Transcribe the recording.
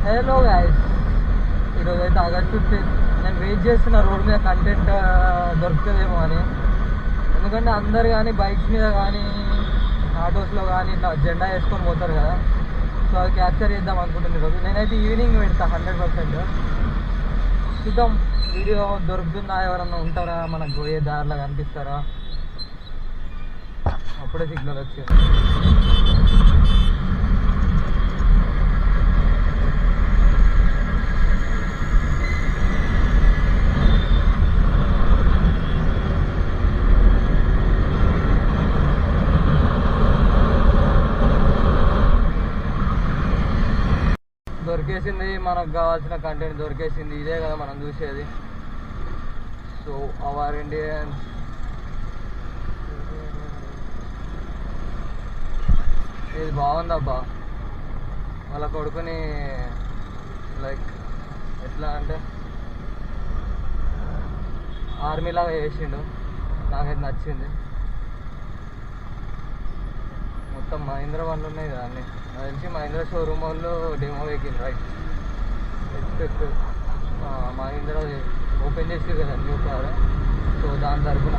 Hello guys, ఈరోజు అయితే August 15. నేను వెయిట్ చేస్తున్న రోడ్ మీద కంటెంట్ దొరుకుతుందేమో అని. ఎందుకంటే అందరు కానీ బైక్స్ మీద కానీ ఆటోస్లో కానీ ఇట్లా జెండా వేసుకొని పోతారు కదా. సో అది క్యాప్చర్ చేద్దాం అనుకుంటున్నాను ఈరోజు. నేనైతే ఈవినింగ్ పెడతా 100%. చూద్దాం వీడియో దొరుకుతుందా, ఎవరన్నా ఉంటారా, మనకు పోయే దారిలో కనిపిస్తారా. అప్పుడే సిగ్నల్ వచ్చింది. దొరికేసింది, మనకు కావాల్సిన కంటెంట్ దొరికేసింది. ఇదే కదా మనం చూసేది. సో అవర్ ఇండియన్స్ ఇది బాగుందబ్బా. వాళ్ళ కొడుకుని లైక్ ఎట్లా అంటే ఆర్మీలాగా చేసిండు. నాకైతే నచ్చింది. మొత్తం మహీంద్ర బండ్లు ఉన్నాయి కదా అన్నీ. నాకు తెలిసి మహీంద్ర షోరూమ్ వాళ్ళు demo vehicle right expect Mahindra open చేసి కదా న్యూ కార్. సో దాని తరఫున